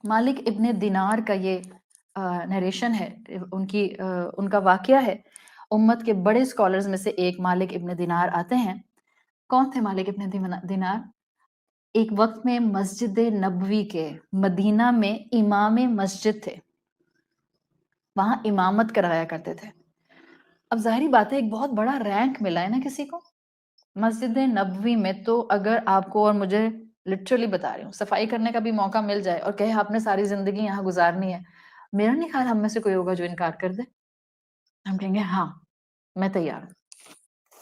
مالک ابن دینار کا یہ نریشن ہے، ان کا واقعہ ہے۔ امت کے بڑے اسکالرز میں سے ایک مالک ابن دینار آتے ہیں۔ کون تھے مالک ابن دینار؟ ایک وقت میں مسجد نبوی کے مدینہ میں امام مسجد تھے، وہاں امامت کرایا کرتے تھے۔ اب ظاہری بات ہے ایک بہت بڑا رینک ملا ہے نا کسی کو مسجد نبوی میں، تو اگر آپ کو اور مجھے لٹرلی بتا رہی ہوں صفائی کرنے کا بھی موقع مل جائے اور کہے آپ نے ساری زندگی یہاں گزارنی ہے، میرا نہیں خیال ہم میں سے کوئی ہوگا جو انکار کر دے۔ ہم کہیں گے ہاں میں تیار ہوں۔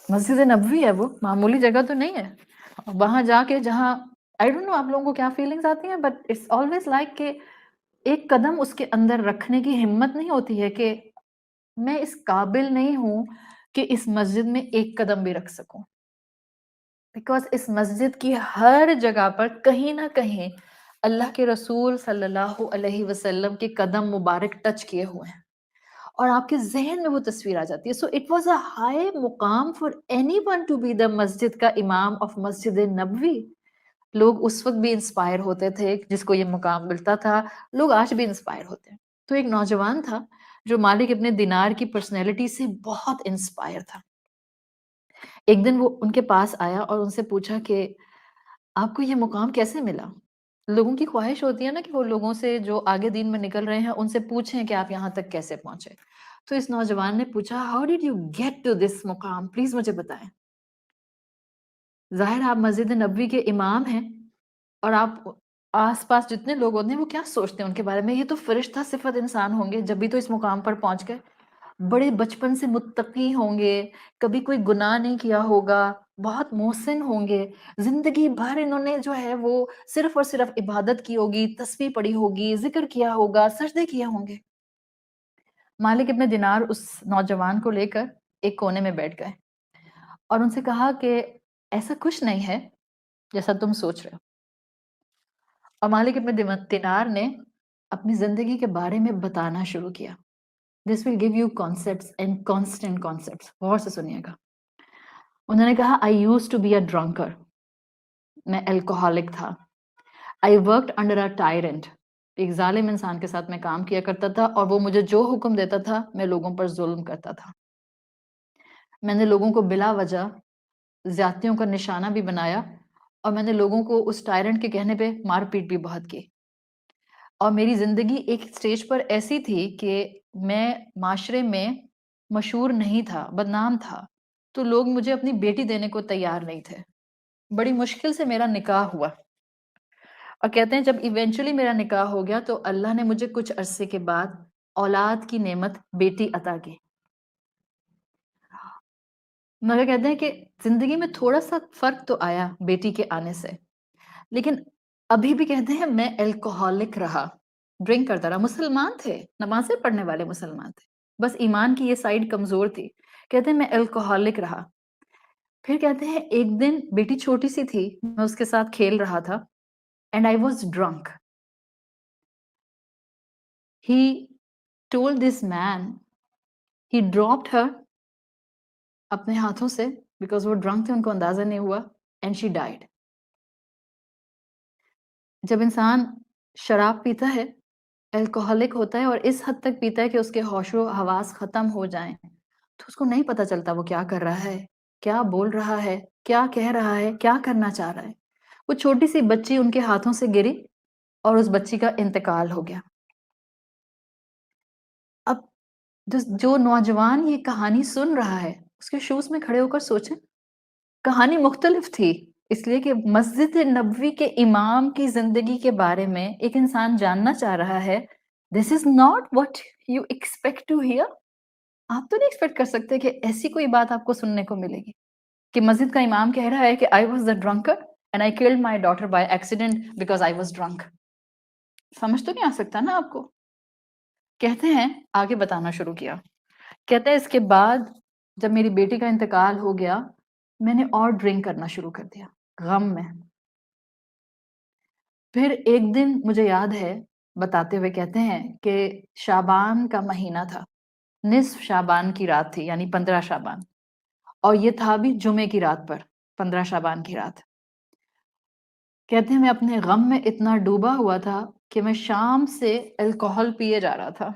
مسجد نبوی ہے، وہ معمولی جگہ تو نہیں ہے۔ وہاں جا کے جہاں آئی ڈونٹ نو آپ لوگوں کو کیا فیلنگز آتی ہیں، بٹ اٹس آلویز لائک کہ ایک قدم اس کے اندر رکھنے کی ہمت نہیں ہوتی ہے کہ میں اس قابل نہیں ہوں کہ اس مسجد میں ایک قدم بھی رکھ سکوں، بیکاز اس مسجد کی ہر جگہ پر کہیں نہ کہیں اللہ کے رسول صلی اللہ علیہ وسلم کے قدم مبارک ٹچ کیے ہوئے ہیں، اور آپ کے ذہن میں وہ تصویر آ جاتی ہے۔ So it was a high مقام for anyone to be the مسجد کا امام آف مسجد نبوی۔ لوگ اس وقت بھی انسپائر ہوتے تھے جس کو یہ مقام ملتا تھا، لوگ آج بھی انسپائر ہوتے ہیں۔ تو ایک نوجوان تھا جو مالک ابن دینار کی پرسنالٹی سے بہت انسپائر تھا۔ ایک دن وہ ان کے پاس آیا اور ان سے پوچھا کہ آپ کو یہ مقام کیسے ملا؟ لوگوں کی خواہش ہوتی ہے نا کہ وہ لوگوں سے جو آگے دین میں نکل رہے ہیں ان سے پوچھیں کہ آپ یہاں تک کیسے پہنچے۔ تو اس نوجوان نے پوچھا how did you get to this مقام، پلیز مجھے بتائیں۔ ظاہر آپ مسجد نبوی کے امام ہیں اور آپ آس پاس جتنے لوگ ہوتے ہیں وہ کیا سوچتے ہیں ان کے بارے میں، یہ تو فرشتہ صفت انسان ہوں گے جب بھی تو اس مقام پر پہنچ گئے، بڑے بچپن سے متقی ہوں گے، کبھی کوئی گناہ نہیں کیا ہوگا، بہت محسن ہوں گے، زندگی بھر انہوں نے جو ہے وہ صرف اور صرف عبادت کی ہوگی، تسبیح پڑھی ہوگی، ذکر کیا ہوگا، سجدے کیے ہوں گے۔ مالک ابن دینار اس نوجوان کو لے کر ایک کونے میں بیٹھ گئے اور ان سے کہا کہ ایسا کچھ نہیں ہے جیسا تم سوچ رہے ہو۔ اور مالک ابن دینار نے اپنی زندگی کے بارے میں بتانا شروع کیا۔ This will give you concepts and constant concepts. غور سے سنیے گا۔ انہوں نے کہا I used to be a drunkard. میں الکوہولک تھا۔ I worked under a tyrant. ایک ظالم انسان کے ساتھ میں کام کیا کرتا تھا اور وہ مجھے جو حکم دیتا تھا میں لوگوں پر ظلم کرتا تھا۔ میں نے لوگوں کو بلا وجہ زیادتیوں کا نشانہ بھی بنایا اور میں نے لوگوں کو اس ٹائرنٹ کے کہنے پہ مار پیٹ بھی بہت کی، اور میری زندگی ایک سٹیج پر ایسی تھی کہ میں معاشرے میں مشہور نہیں تھا، بدنام تھا، تو لوگ مجھے اپنی بیٹی دینے کو تیار نہیں تھے۔ بڑی مشکل سے میرا نکاح ہوا، اور کہتے ہیں جب ایونچولی میرا نکاح ہو گیا تو اللہ نے مجھے کچھ عرصے کے بعد اولاد کی نعمت بیٹی عطا کی، مگر کہتے ہیں کہ زندگی میں تھوڑا سا فرق تو آیا بیٹی کے آنے سے، لیکن ابھی بھی کہتے ہیں میں الکوہولک رہا، ڈرنک کرتا رہا۔ مسلمان تھے، نمازیں پڑھنے والے مسلمان تھے، بس ایمان کی یہ سائیڈ کمزور تھی۔ کہتے ہیں میں الکوہولک رہا۔ پھر کہتے ہیں ایک دن بیٹی چھوٹی سی تھی، میں اس کے ساتھ کھیل رہا تھا and I was drunk. He told this man, he dropped her اپنے ہاتھوں سے، بیکاز وہ ڈرنک تھے، ان کو اندازہ نہیں ہوا، اینڈ شی ڈائڈ۔ جب انسان شراب پیتا ہے، الکوہولک ہوتا ہے اور اس حد تک پیتا ہے کہ اس کے ہوش و حواس ختم ہو جائیں، تو اس کو نہیں پتا چلتا وہ کیا کر رہا ہے، کیا بول رہا ہے، کیا کہہ رہا ہے، کیا کرنا چاہ رہا ہے۔ وہ چھوٹی سی بچی ان کے ہاتھوں سے گری اور اس بچی کا انتقال ہو گیا۔ اب جو نوجوان یہ کہانی سن رہا ہے اس کے شوز میں کھڑے ہو کر سوچیں، کہانی مختلف تھی اس لیے کہ مسجد نبوی کے امام کی زندگی کے بارے میں ایک انسان جاننا چاہ رہا ہے۔ This is not what you expect to hear. آپ تو نہیں ایکسپیکٹ کر سکتے کہ ایسی کوئی بات آپ کو سننے کو ملے گی کہ مسجد کا امام کہہ رہا ہے کہ I was the drunkard and I killed my daughter by accident because I was drunk۔ سمجھ تو نہیں آ سکتا نا آپ کو۔ کہتے ہیں آگے بتانا شروع کیا، کہتے ہیں اس کے بعد جب میری بیٹی کا انتقال ہو گیا میں نے اور ڈرنک کرنا شروع کر دیا غم میں۔ پھر ایک دن مجھے یاد ہے بتاتے ہوئے کہتے ہیں کہ شعبان کا مہینہ تھا، نصف شعبان کی رات تھی، یعنی 15 شعبان، اور یہ تھا بھی جمعے کی رات پر، 15 شعبان کی رات۔ کہتے ہیں میں اپنے غم میں اتنا ڈوبا ہوا تھا کہ میں شام سے الکوہل پیے جا رہا تھا۔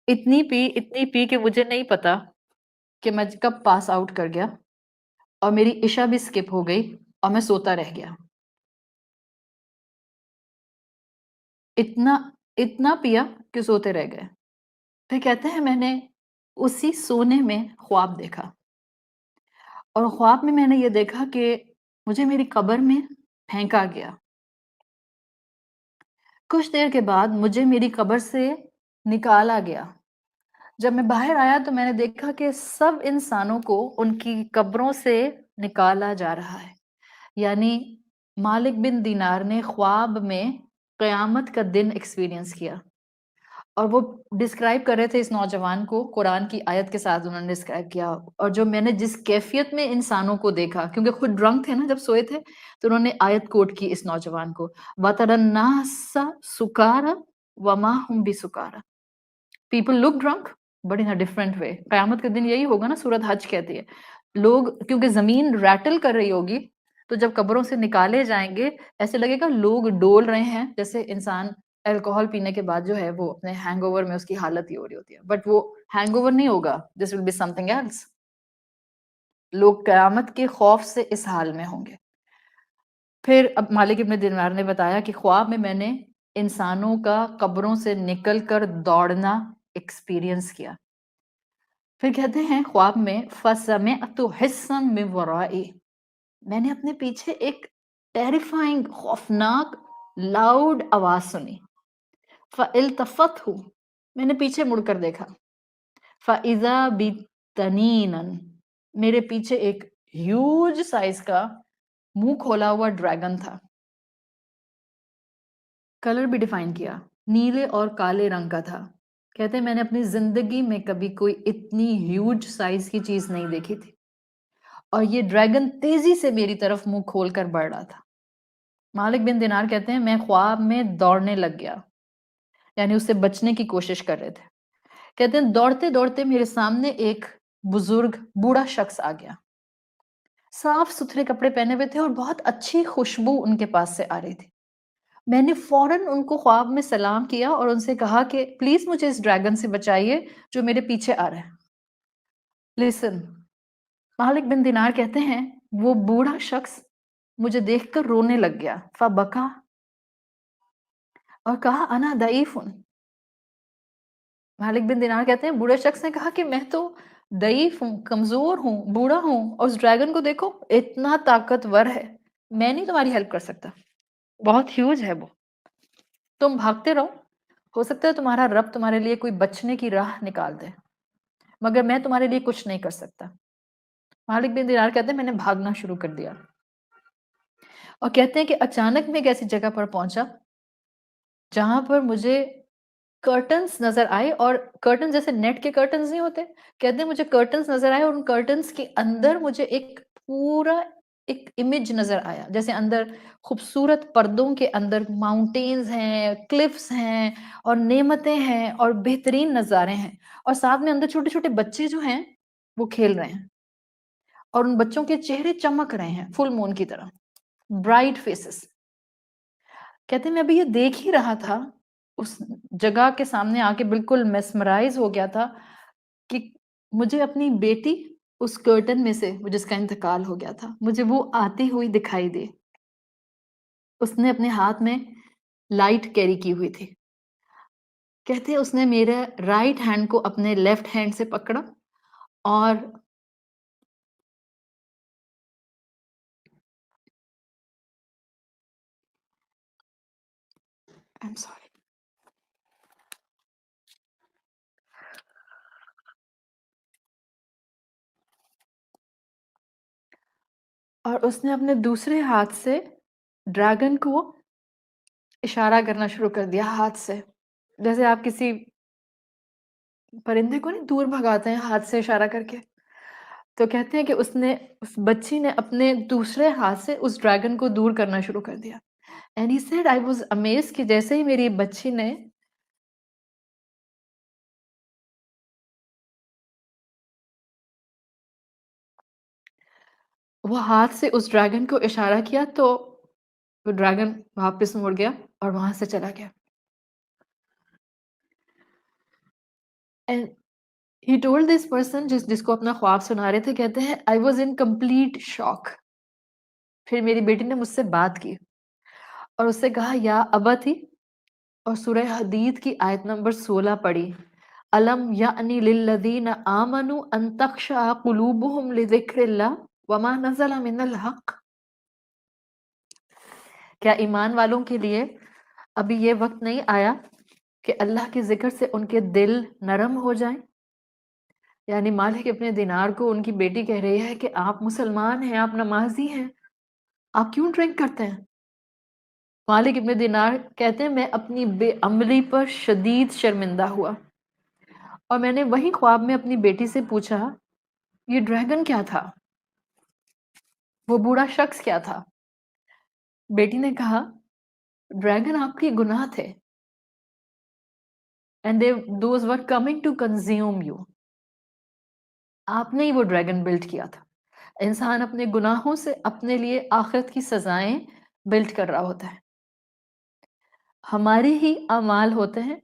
اتنی پی کہ مجھے نہیں پتا کہ میں کب پاس آؤٹ کر گیا اور میری عشاء بھی اسکپ ہو گئی اور میں سوتا رہ گیا۔ اتنا اتنا پیا کہ سوتے رہ گئے۔ پھر کہتے ہیں میں نے اسی سونے میں خواب دیکھا اور خواب میں نے یہ دیکھا کہ مجھے میری قبر میں پھینکا گیا۔ کچھ دیر کے بعد مجھے میری قبر سے نکالا گیا۔ جب میں باہر آیا تو میں نے دیکھا کہ سب انسانوں کو ان کی قبروں سے نکالا جا رہا ہے۔ یعنی مالک بن دینار نے خواب میں قیامت کا دن ایکسپیرینس کیا اور وہ ڈسکرائب کر رہے تھے اس نوجوان کو، قرآن کی آیت کے ساتھ انہوں نے ڈسکرائب کیا، اور جو میں نے جس کیفیت میں انسانوں کو دیکھا، کیونکہ خود ڈرنک تھے نا جب سوئے تھے، تو انہوں نے آیت کوٹ کی اس نوجوان کو، وَتَرَى النَّاسَ سُكَارَى وَمَا هُمْ بِسُكَارَى people look drunk but in different way. قیامت کے دن یہی ہوگا نا، سورت حج کہتی ہے لوگ، کیونکہ زمین ریٹل کر رہی ہوگی تو جب قبروں سے نکالے جائیں گے ایسے لگے گا لوگ ڈول رہے ہیں، جیسے انسان الکوہل پینے کے بعد جو ہے وہ اپنے ہینگ اوور میں اس کی حالت ہی ہو رہی ہوتی ہے، بٹ وہ ہینگ اوور نہیں ہوگا، this will be something else. لوگ قیامت کے خوف سے اس حال میں ہوں گے۔ پھر اب مالک ابن دینار نے بتایا کہ خواب میں نے انسانوں کا قبروں سے نکل کر دوڑنا ایکسپیرینس کیا۔ پھر کہتے ہیں خواب میں فَسَمِعْتُ حِسًّا مِّن وَرَائِي میں نے اپنے پیچھے ایک ٹیریفائنگ خوفناک لاؤڈ آواز سنی۔ فَالْتَفَتْهُ میں نے پیچھے مڑ کر دیکھا۔ فَإِذَا بِتَنِينًا میرے پیچھے ایک ہیوج سائز کا منہ کھولا ہوا ڈریگن تھا۔ کلر بھی ڈیفائن کیا، نیلے اور کالے رنگ کا تھا۔ کہتے ہیں میں نے اپنی زندگی میں کبھی کوئی اتنی ہیوج سائز کی چیز نہیں دیکھی تھی، اور یہ ڈریگن تیزی سے میری طرف منہ کھول کر بڑھ رہا تھا۔ مالک بن دینار کہتے ہیں میں خواب میں دوڑنے لگ گیا، یعنی اس سے بچنے کی کوشش کر رہے تھے۔ کہتے ہیں دوڑتے دوڑتے میرے سامنے ایک بزرگ بوڑھا شخص آ گیا، صاف ستھرے کپڑے پہنے ہوئے تھے اور بہت اچھی خوشبو ان کے پاس سے آ رہی تھی۔ میں نے فوراً ان کو خواب میں سلام کیا اور ان سے کہا کہ پلیز مجھے اس ڈریگن سے بچائیے جو میرے پیچھے آ رہا ہے۔ لسن، مالک بن دینار کہتے ہیں وہ بوڑھا شخص مجھے دیکھ کر رونے لگ گیا، فبکا اور کہا انا ضعیف۔ مالک بن دینار کہتے ہیں بوڑھے شخص نے کہا کہ میں تو ضعیف ہوں، کمزور ہوں، بوڑھا ہوں، اور اس ڈریگن کو دیکھو اتنا طاقتور ہے، میں نہیں تمہاری ہیلپ کر سکتا، بہت ہیوج ہے وہ، تم بھاگتے رہو، ہو سکتا ہے تمہارا رب تمہارے لیے کوئی بچنے کی راہ نکال دے، مگر میں تمہارے لیے کچھ نہیں کر سکتا۔ مالک بن دینار کہتے ہیں میں نے بھاگنا شروع کر دیا، اور کہتے ہیں کہ اچانک میں ایک ایسی جگہ پر پہنچا جہاں پر مجھے کرٹنز نظر آئے، اور کرٹن جیسے نیٹ کے کرٹنز نہیں ہوتے، کہتے ہیں مجھے کرٹنز نظر آئے اور ان کرٹنز کے اندر مجھے ایک پورا ایک امیج نظر آیا، جیسے اندر خوبصورت پردوں کے اندر ماؤنٹینز ہیں، کلفز ہیں اور نعمتیں ہیں اور بہترین نظارے ہیں، اور ساتھ میں اندر چھوٹے چھوٹے بچے جو ہیں وہ کھیل رہے ہیں، اور ان بچوں کے چہرے چمک رہے ہیں فل مون کی طرح، برائٹ فیسز۔ کہتے ہیں میں ابھی یہ دیکھ ہی رہا تھا، اس جگہ کے سامنے آ کے بالکل میسمرائز ہو گیا تھا کہ مجھے اپنی بیٹی اس کرٹن میں سے جس کا انتقال ہو گیا تھا مجھے وہ آتی ہوئی دکھائی دی۔ اس نے اپنے ہاتھ میں لائٹ کیری کی ہوئی تھی۔ کہتے ہیں اس نے میرے رائٹ ہینڈ کو اپنے لیفٹ ہینڈ سے پکڑا اور I'm sorry. اور اس نے اپنے دوسرے ہاتھ سے ڈریگن کو اشارہ کرنا شروع کر دیا ہاتھ سے، جیسے آپ کسی پرندے کو نہیں دور بھگاتے ہیں ہاتھ سے اشارہ کر کے۔ تو کہتے ہیں کہ اس بچی نے اپنے دوسرے ہاتھ سے اس ڈریگن کو دور کرنا شروع کر دیا۔ And he said I was amazed کہ جیسے ہی میری بچی نے وہ ہاتھ سے اس ڈریگن کو اشارہ کیا تو وہ ڈریگن واپس مڑ گیا اور وہاں سے چلا گیا. And he told this person جس کو اپنا خواب سنا رہے تھے، کہتے ہیں آئی واز ان کمپلیٹ شاک. پھر میری بیٹی نے مجھ سے بات کی اور اس سے کہا یا ابتی، اور سورہ حدید کی آیت نمبر 16 پڑھی، الم یعنی للذین آمنوا ان تخشع قلوبہم لذکر اللہ وما نزل من الحق. کیا ایمان والوں کے لیے ابھی یہ وقت نہیں آیا کہ اللہ کے ذکر سے ان کے دل نرم ہو جائیں؟ یعنی مالک ابن دینار کو ان کی بیٹی کہہ رہی ہے کہ آپ مسلمان ہیں، آپ نمازی ہیں، آپ کیوں ڈرنک کرتے ہیں؟ مالک ابن دینار کہتے ہیں میں اپنی بے عملی پر شدید شرمندہ ہوا اور میں نے وہی خواب میں اپنی بیٹی سے پوچھا یہ ڈریگن کیا تھا، وہ بوڑھا شخص کیا تھا؟ بیٹی نے کہا ڈریگن آپ کے گناہ تھے and those were coming to consume you. آپ نے ہی وہ ڈریگن بلڈ کیا تھا. انسان اپنے گناہوں سے اپنے لیے آخرت کی سزائیں بلڈ کر رہا ہوتا ہے. ہمارے ہی اعمال ہوتے ہیں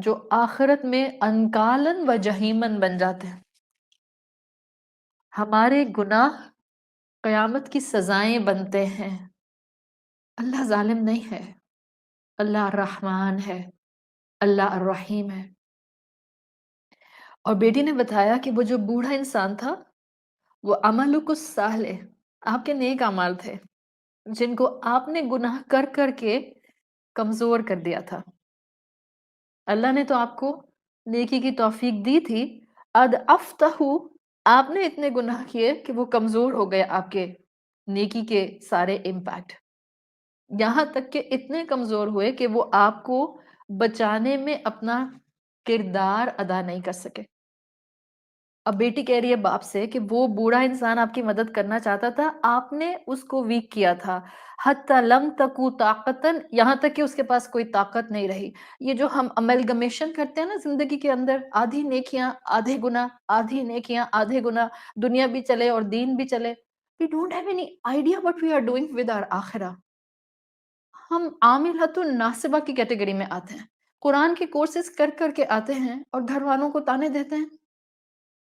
جو آخرت میں انکالن و جہیمن بن جاتے ہیں. ہمارے گناہ قیامت کی سزائیں بنتے ہیں. اللہ ظالم نہیں ہے، اللہ الرحمن ہے، اللہ الرحیم ہے. اور بیٹی نے بتایا کہ وہ جو بوڑھا انسان تھا وہ عملک الصالح، آپ کے نیک اعمال تھے جن کو آپ نے گناہ کر کر کے کمزور کر دیا تھا. اللہ نے تو آپ کو نیکی کی توفیق دی تھی، اد افتہ آپ نے اتنے گناہ کیے کہ وہ کمزور ہو گئے آپ کے نیکی کے سارے امپیکٹ، یہاں تک کہ اتنے کمزور ہوئے کہ وہ آپ کو بچانے میں اپنا کردار ادا نہیں کر سکے. اب بیٹی کہہ رہی ہے باپ سے کہ وہ بوڑھا انسان آپ کی مدد کرنا چاہتا تھا، آپ نے اس کو ویک کیا تھا، حتی لم تکو طاقتن، یہاں تک کہ اس کے پاس کوئی طاقت نہیں رہی. یہ جو ہم املگمیشن کرتے ہیں نا زندگی کے اندر، آدھی نیکیاں آدھے گناہ، آدھی نیکیاں آدھے گناہ، دنیا بھی چلے اور دین بھی چلے. We don't have any idea what we are doing with our آخرہ. ہم عاملۃ الناصبہ کی کیٹیگری میں آتے ہیں، قرآن کے کورسز کر کر کے آتے ہیں اور گھر والوں کو تانے دیتے ہیں،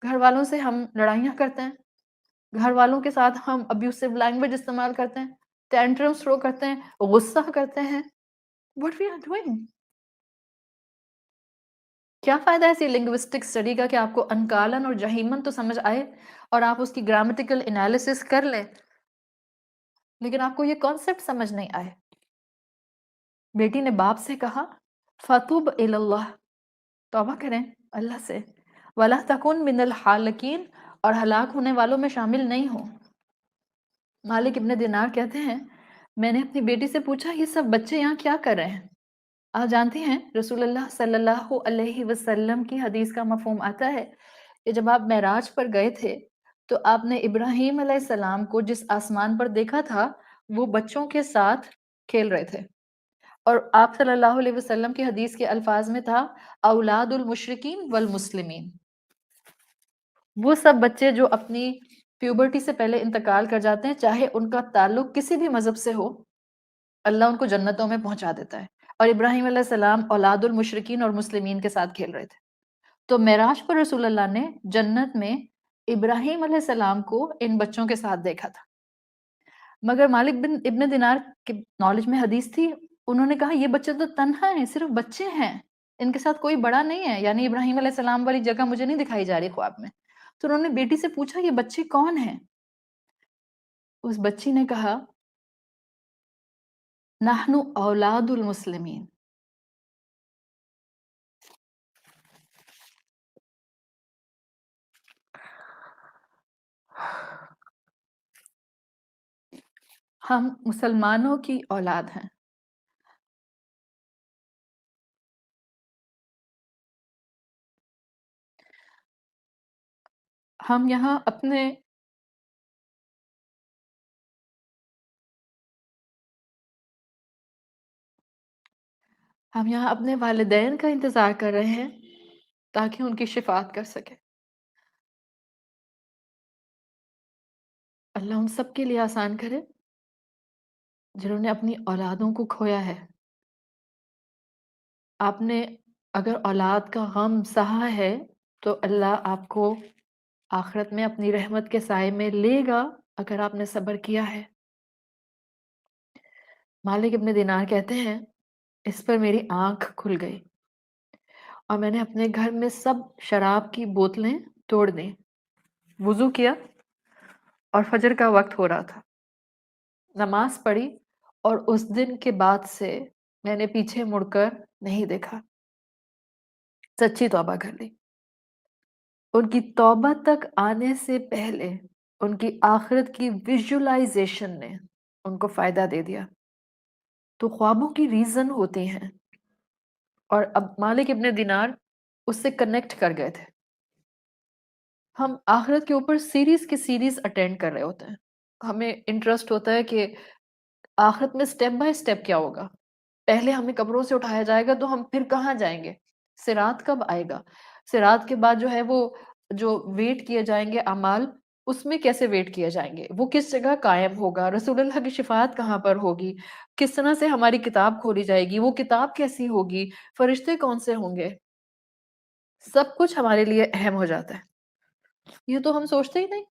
گھر والوں سے ہم لڑائیاں کرتے ہیں، گھر والوں کے ساتھ ہم ابیوسو لینگویج استعمال کرتے ہیں، ٹینٹرمس تھرو کرتے ہیں، غصہ کرتے ہیں. What we are doing؟ کیا فائدہ ایسی لنگوسٹک اسٹڈی کا کہ آپ کو انکالن اور جہیمن تو سمجھ آئے اور آپ اس کی گرامیٹیکل انالیسس کر لیں، لیکن آپ کو یہ کانسیپٹ سمجھ نہیں آئے. بیٹی نے باپ سے کہا فَتُوبْ إِلَى اللَّهِ، توبہ کریں اللہ سے، وَلَا تَكُن مِّنَ الْحَالِقِينَ، اور ہلاک ہونے والوں میں شامل نہیں ہو. مالک ابن دینار کہتے ہیں میں نے اپنی بیٹی سے پوچھا یہ سب بچے یہاں کیا کر رہے ہیں؟ آپ جانتی ہیں رسول اللہ صلی اللہ علیہ وسلم کی حدیث کا مفہوم آتا ہے کہ جب آپ معراج پر گئے تھے تو آپ نے ابراہیم علیہ السلام کو جس آسمان پر دیکھا تھا وہ بچوں کے ساتھ کھیل رہے تھے، اور آپ صلی اللہ علیہ وسلم کی حدیث کے الفاظ میں تھا اولاد المشرکین والمسلمین. وہ سب بچے جو اپنی پیوبرٹی سے پہلے انتقال کر جاتے ہیں، چاہے ان کا تعلق کسی بھی مذہب سے ہو، اللہ ان کو جنتوں میں پہنچا دیتا ہے. اور ابراہیم علیہ السلام اولاد المشرکین اور مسلمین کے ساتھ کھیل رہے تھے. تو معراج پر رسول اللہ نے جنت میں ابراہیم علیہ السلام کو ان بچوں کے ساتھ دیکھا تھا. مگر مالک بن ابن دینار کے نالج میں حدیث تھی، انہوں نے کہا یہ بچے تو تنہا ہیں، صرف بچے ہیں، ان کے ساتھ کوئی بڑا نہیں ہے، یعنی ابراہیم علیہ السلام والی جگہ مجھے نہیں دکھائی جا رہی خواب میں. تو انہوں نے بیٹی سے پوچھا یہ بچے کون ہیں؟ اس بچی نے کہا نحن اولاد المسلمین. ہم مسلمانوں کی اولاد ہیں. ہم یہاں اپنے والدین کا انتظار کر رہے ہیں تاکہ ان کی شفاعت کر سکے. اللہ ہم سب کے لیے آسان کرے. جنہوں نے اپنی اولادوں کو کھویا ہے، آپ نے اگر اولاد کا غم سہا ہے تو اللہ آپ کو آخرت میں اپنی رحمت کے سائے میں لے گا اگر آپ نے صبر کیا ہے۔ مالک ابن دینار کہتے ہیں اس پر میری آنکھ کھل گئی اور میں نے اپنے گھر میں سب شراب کی بوتلیں توڑ دیں، وضو کیا اور فجر کا وقت ہو رہا تھا، نماز پڑھی اور اس دن کے بعد سے میں نے پیچھے مڑ کر نہیں دیکھا، سچی توبہ کر لی۔ ان کی توبہ تک آنے سے پہلے ان کی آخرت کی ویژولائزیشن نے ان کو فائدہ دے دیا۔ تو خوابوں کی ریزن ہوتی ہیں، اور اب مالک ابن دینار اس سے کنیکٹ کر گئے تھے۔ ہم آخرت کے اوپر سیریز کی سیریز اٹینڈ کر رہے ہوتے ہیں، ہمیں انٹرسٹ ہوتا ہے کہ آخرت میں سٹیپ بائی سٹیپ کیا ہوگا، پہلے ہمیں قبروں سے اٹھایا جائے گا تو ہم پھر کہاں جائیں گے، صراط کب آئے گا، صراط کے بعد جو ہے وہ جو ویٹ کیے جائیں گے اعمال، اس میں کیسے ویٹ کیے جائیں گے، وہ کس جگہ قائم ہوگا، رسول اللہ کی شفاعت کہاں پر ہوگی، کس طرح سے ہماری کتاب کھولی جائے گی، وہ کتاب کیسی ہوگی، فرشتے کون سے ہوں گے، سب کچھ ہمارے لیے اہم ہو جاتا ہے۔ یہ تو ہم سوچتے ہی نہیں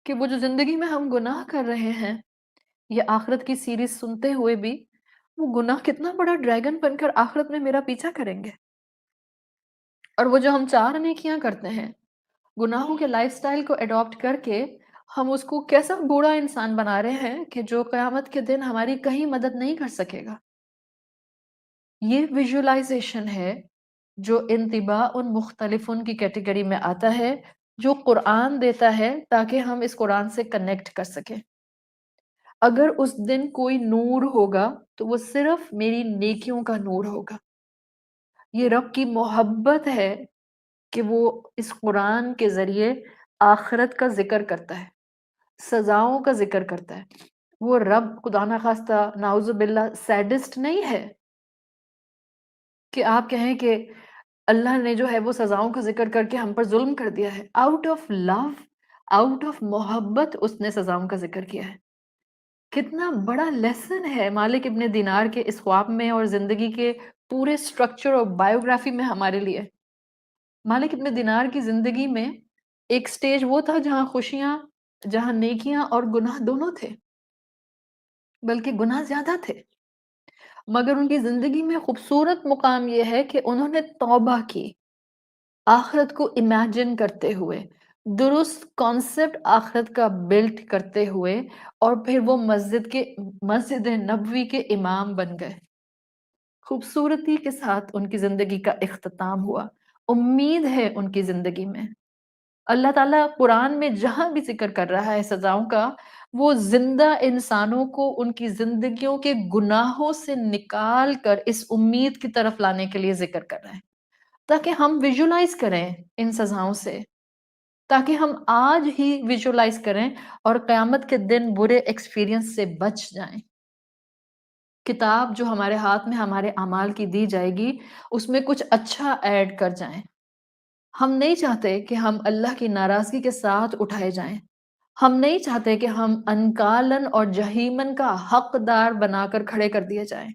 کہ وہ جو زندگی میں ہم گناہ کر رہے ہیں، یہ آخرت کی سیریز سنتے ہوئے بھی وہ گناہ کتنا بڑا ڈریگن بن کر آخرت میں میرا پیچھا کریں گے، اور وہ جو ہم 4 نیکیاں کرتے ہیں، گناہوں کے لائف سٹائل کو اڈاپٹ کر کے ہم اس کو کیسا بوڑا انسان بنا رہے ہیں کہ جو قیامت کے دن ہماری کہیں مدد نہیں کر سکے گا۔ یہ ویژولائزیشن ہے جو انتباہ ان مختلف ان کی کیٹیگری میں آتا ہے جو قرآن دیتا ہے تاکہ ہم اس قرآن سے کنیکٹ کر سکیں۔ اگر اس دن کوئی نور ہوگا تو وہ صرف میری نیکیوں کا نور ہوگا۔ یہ رب کی محبت ہے کہ وہ اس قرآن کے ذریعے آخرت کا ذکر کرتا ہے، سزاؤں کا ذکر کرتا ہے۔ وہ رب خدا نخواستہ نعوذ باللہ سیڈسٹ نہیں ہے کہ آپ کہیں کہ اللہ نے جو ہے وہ سزاؤں کا ذکر کر کے ہم پر ظلم کر دیا ہے۔ Out of love, out of محبت اس نے سزاؤں کا ذکر کیا ہے۔ کتنا بڑا لیسن ہے مالک ابن دینار کے اس خواب میں اور زندگی کے پورے سٹرکچر اور بائیوگرافی میں ہمارے لیے۔ مالک ابن دینار کی زندگی میں ایک سٹیج وہ تھا جہاں خوشیاں، جہاں نیکیاں اور گناہ دونوں تھے، بلکہ گناہ زیادہ تھے، مگر ان کی زندگی میں خوبصورت مقام یہ ہے کہ انہوں نے توبہ کی، آخرت کو امیجن کرتے ہوئے، درست کانسیپٹ آخرت کا بلٹ کرتے ہوئے، اور پھر وہ مسجد نبوی کے امام بن گئے۔ خوبصورتی کے ساتھ ان کی زندگی کا اختتام ہوا، امید ہے ان کی زندگی میں۔ اللہ تعالیٰ قرآن میں جہاں بھی ذکر کر رہا ہے سزاؤں کا، وہ زندہ انسانوں کو ان کی زندگیوں کے گناہوں سے نکال کر اس امید کی طرف لانے کے لیے ذکر کر رہا ہے، تاکہ ہم ویژولائز کریں ان سزاؤں سے، تاکہ ہم آج ہی ویژولائز کریں اور قیامت کے دن برے ایکسپیرینس سے بچ جائیں۔ کتاب جو ہمارے ہاتھ میں ہمارے اعمال کی دی جائے گی، اس میں کچھ اچھا ایڈ کر جائیں۔ ہم نہیں چاہتے کہ ہم اللہ کی ناراضگی کے ساتھ اٹھائے جائیں، ہم نہیں چاہتے کہ ہم انکالن اور جہیمن کا حقدار بنا کر کھڑے کر دیے جائیں۔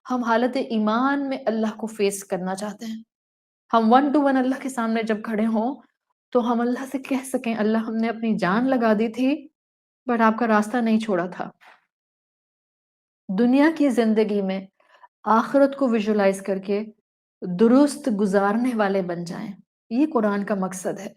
ہم حالت ایمان میں اللہ کو فیس کرنا چاہتے ہیں، ہم 1 to 1 اللہ کے سامنے جب کھڑے ہوں تو ہم اللہ سے کہہ سکیں اللہ ہم نے اپنی جان لگا دی تھی بٹ آپ کا راستہ نہیں چھوڑا تھا۔ دنیا کی زندگی میں آخرت کو ویژولائز کر کے درست گزارنے والے بن جائیں، یہ قرآن کا مقصد ہے۔